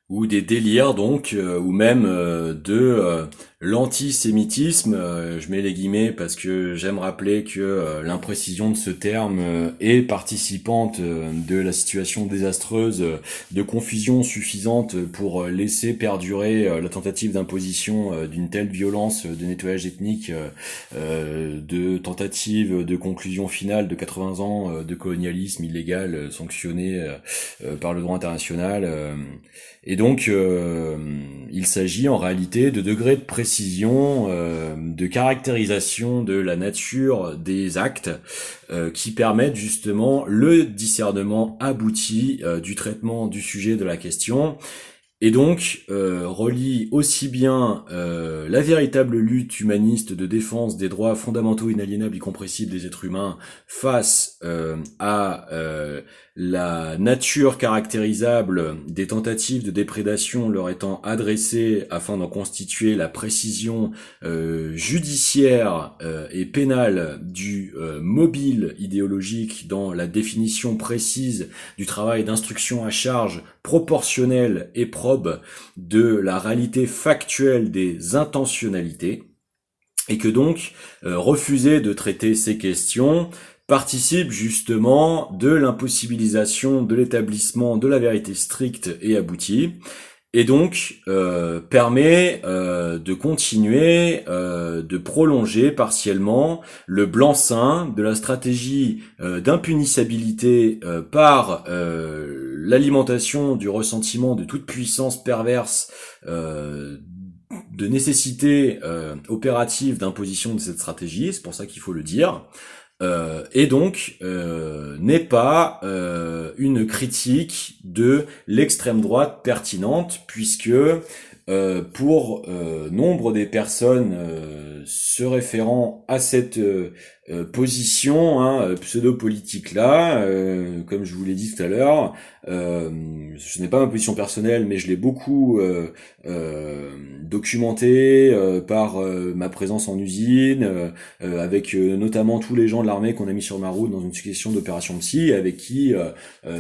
ou des délires donc, ou même de l'antisémitisme. Je mets les guillemets parce que j'aime rappeler que l'imprécision de ce terme est participante de la situation désastreuse de confusion suffisante pour laisser perdurer la tentative d'imposition d'une telle violence de nettoyage ethnique, de tentative de conclusion finale de 80 ans de colonialisme illégal sanctionné par le droit international. Et donc, il s'agit en réalité de degrés de précision, de caractérisation de la nature des actes qui permettent justement le discernement abouti du traitement du sujet de la question. Et donc, relie aussi bien la véritable lutte humaniste de défense des droits fondamentaux inaliénables et compressibles des êtres humains face à la nature caractérisable des tentatives de déprédation leur étant adressées afin d'en constituer la précision judiciaire et pénale du mobile idéologique dans la définition précise du travail d'instruction à charge proportionnelle et probe de la réalité factuelle des intentionnalités, et que donc refuser de traiter ces questions participe justement de l'impossibilisation de l'établissement de la vérité stricte et aboutie, et donc permet de continuer, de prolonger partiellement le blanc-seing de la stratégie d'impunissabilité par l'alimentation du ressentiment de toute puissance perverse, de nécessité opérative d'imposition de cette stratégie, c'est pour ça qu'il faut le dire. Et donc n'est pas une critique de l'extrême droite pertinente, puisque pour nombre des personnes se référant à cette position pseudo-politique là, comme je vous l'ai dit tout à l'heure, ce n'est pas ma position personnelle, mais je l'ai beaucoup documenté par ma présence en usine, avec notamment tous les gens de l'armée qu'on a mis sur ma route dans une succession d'opérations psy, avec qui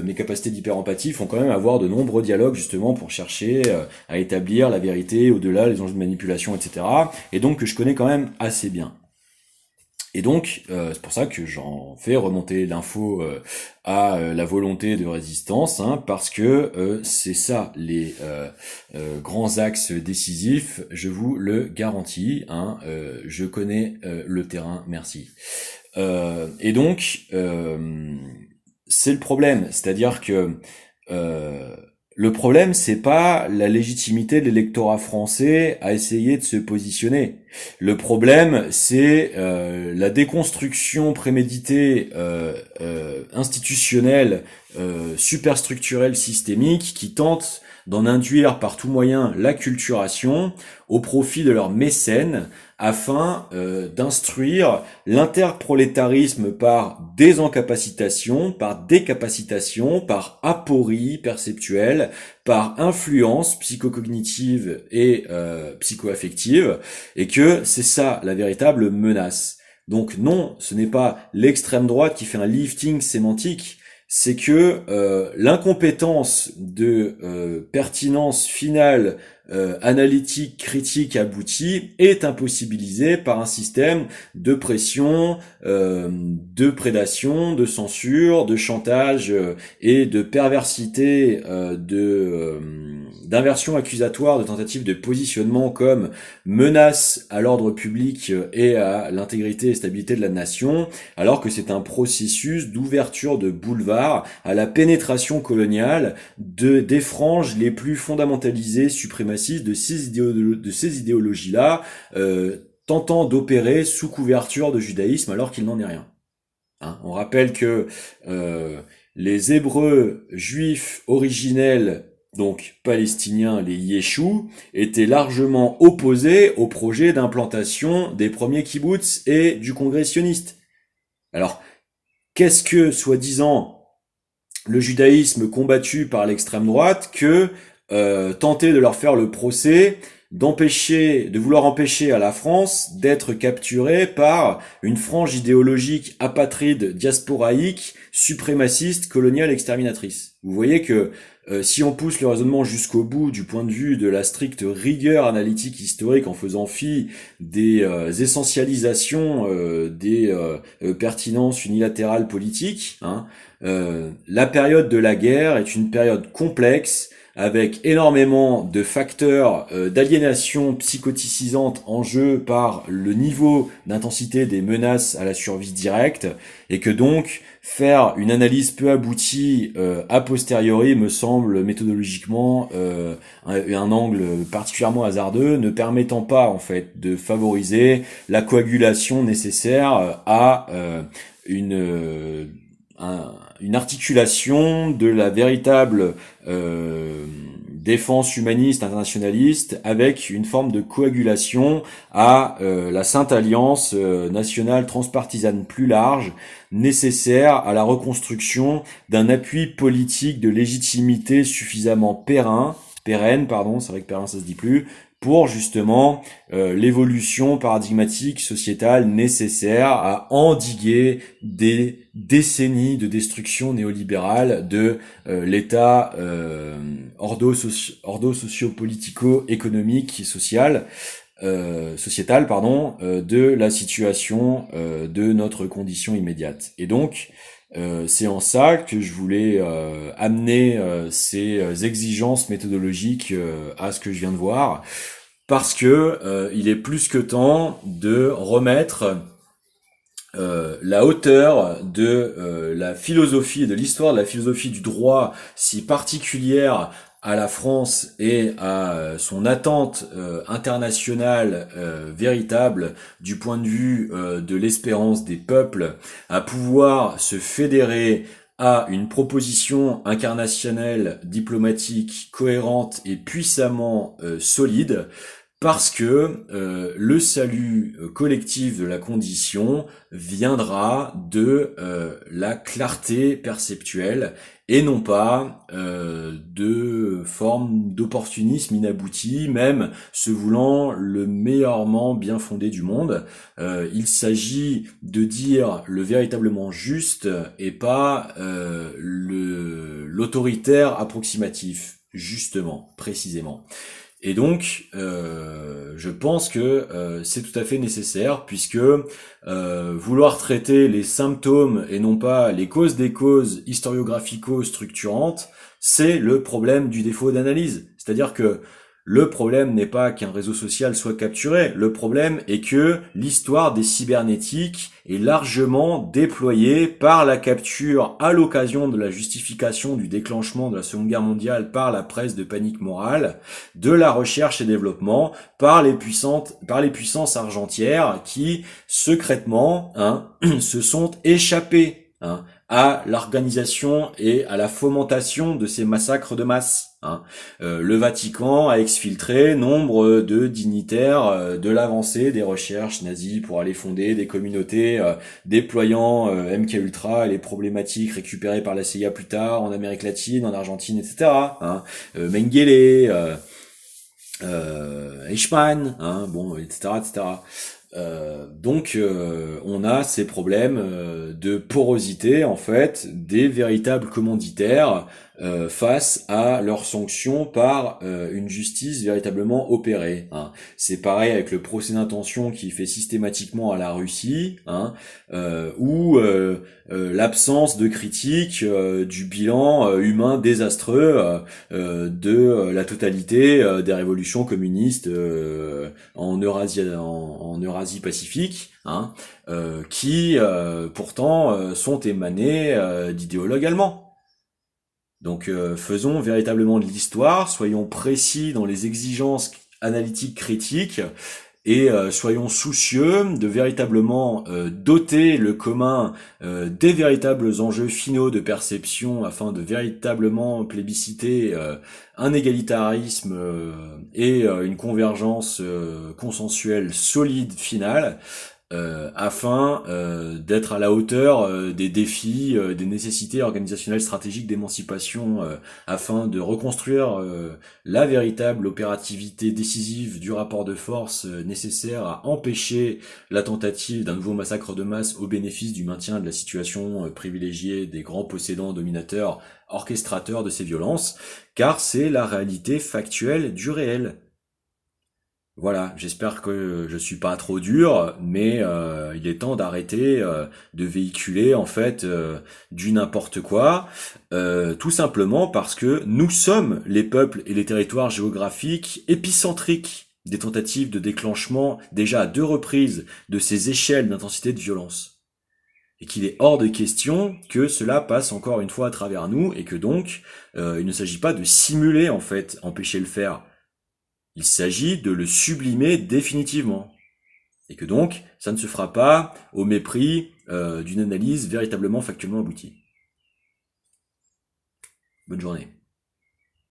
mes capacités d'hyper-empathie font quand même avoir de nombreux dialogues justement pour chercher à établir la vérité au-delà les enjeux de manipulation, etc. Et donc que je connais quand même assez bien. Et donc, c'est pour ça que j'en fais remonter l'info à la volonté de résistance, parce que c'est ça les grands axes décisifs, je vous le garantis. Je connais le terrain, merci. Et donc, c'est le problème, c'est-à-dire que le problème, c'est pas la légitimité de l'électorat français à essayer de se positionner. Le problème, c'est la déconstruction préméditée, institutionnelle, superstructurelle, systémique, qui tente d'en induire par tout moyen l'acculturation au profit de leurs mécènes, afin d'instruire l'interprolétarisme par désencapacitation, par décapacitation, par aporie perceptuelle, par influence psychocognitive et psychoaffective, et que c'est ça la véritable menace. Donc non, ce n'est pas l'extrême droite qui fait un lifting sémantique, c'est que l'incompétence de pertinence finale, analytique, critique aboutie est impossibilisée par un système de pression, de prédation, de censure, de chantage et de perversité, d'inversion accusatoire, de tentative de positionnement comme menace à l'ordre public et à l'intégrité et stabilité de la nation, alors que c'est un processus d'ouverture de boulevard à la pénétration coloniale des franges les plus fondamentalisées, suprémacistes de ces idéologies-là, tentant d'opérer sous couverture de judaïsme alors qu'il n'en est rien. On rappelle que les Hébreux juifs originels, donc palestiniens, les Yeshus, étaient largement opposés au projet d'implantation des premiers kibboutz et du congrès sioniste. Alors, qu'est-ce que, soi-disant, le judaïsme combattu par l'extrême droite que tenter de leur faire le procès de vouloir empêcher à la France d'être capturée par une frange idéologique apatride, diasporaïque, suprémaciste, coloniale, exterminatrice. Vous voyez que si on pousse le raisonnement jusqu'au bout du point de vue de la stricte rigueur analytique historique en faisant fi des essentialisations des pertinences unilatérales politiques, hein, la période de la guerre est une période complexe avec énormément de facteurs d'aliénation psychoticisante en jeu par le niveau d'intensité des menaces à la survie directe, et que donc faire une analyse peu aboutie a posteriori me semble méthodologiquement un angle particulièrement hasardeux, ne permettant pas en fait de favoriser la coagulation nécessaire à une articulation de la véritable défense humaniste internationaliste avec une forme de coagulation à la Sainte Alliance nationale transpartisane plus large, nécessaire à la reconstruction d'un appui politique de légitimité suffisamment pérenne, c'est vrai que pérenne ça se dit plus, pour justement l'évolution paradigmatique sociétale nécessaire à endiguer des décennies de destruction néolibérale de l'état ordo-socio-politico-économique et sociétal, de la situation de notre condition immédiate. Et donc, c'est en ça que je voulais amener ces exigences méthodologiques à ce que je viens de voir, parce que il est plus que temps de remettre la hauteur de la philosophie et de l'histoire de la philosophie du droit si particulière à la France et à son attente internationale véritable du point de vue de l'espérance des peuples à pouvoir se fédérer à une proposition incarnationnelle diplomatique cohérente et puissamment solide, parce que le salut collectif de la condition viendra de la clarté perceptuelle et non pas de forme d'opportunisme inabouti, même se voulant le meilleurement bien fondé du monde. Il s'agit de dire le véritablement juste et pas l'autoritaire approximatif, justement, précisément. Et donc, je pense que c'est tout à fait nécessaire, puisque vouloir traiter les symptômes et non pas les causes des causes historiographico-structurantes, c'est le problème du défaut d'analyse. C'est-à-dire que le problème n'est pas qu'un réseau social soit capturé, le problème est que l'histoire des cybernétiques est largement déployée par la capture à l'occasion de la justification du déclenchement de la Seconde Guerre mondiale par la presse de panique morale, de la recherche et développement par les puissances argentières qui, secrètement, se sont échappées, à l'organisation et à la fomentation de ces massacres de masse. Le Vatican a exfiltré nombre de dignitaires de l'avancée des recherches nazies pour aller fonder des communautés déployant MKUltra et les problématiques récupérées par la CIA plus tard en Amérique latine, en Argentine, etc. Mengele, Eichmann, etc., etc. Donc on a ces problèmes de porosité en fait des véritables commanditaires face à leurs sanctions par une justice véritablement opérée. C'est pareil avec le procès d'intention qui fait systématiquement à la Russie, ou l'absence de critique du bilan humain désastreux de la totalité des révolutions communistes en Eurasie Pacifique, qui pourtant sont émanés d'idéologues allemands. Donc faisons véritablement de l'histoire, soyons précis dans les exigences analytiques critiques et soyons soucieux de véritablement doter le commun des véritables enjeux finaux de perception afin de véritablement plébisciter un égalitarisme et une convergence consensuelle solide finale, afin d'être à la hauteur des défis, des nécessités organisationnelles stratégiques d'émancipation, afin de reconstruire la véritable opérativité décisive du rapport de force nécessaire à empêcher la tentative d'un nouveau massacre de masse au bénéfice du maintien de la situation privilégiée des grands possédants dominateurs orchestrateurs de ces violences, car c'est la réalité factuelle du réel. Voilà, j'espère que je suis pas trop dur, mais il est temps d'arrêter de véhiculer en fait du n'importe quoi, tout simplement parce que nous sommes les peuples et les territoires géographiques épicentriques des tentatives de déclenchement déjà à 2 reprises de ces échelles d'intensité de violence. Et qu'il est hors de question que cela passe encore une fois à travers nous et que donc il ne s'agit pas de simuler en fait, empêcher le faire. Il s'agit de le sublimer définitivement. Et que donc, ça ne se fera pas au mépris d'une analyse véritablement factuellement aboutie. Bonne journée.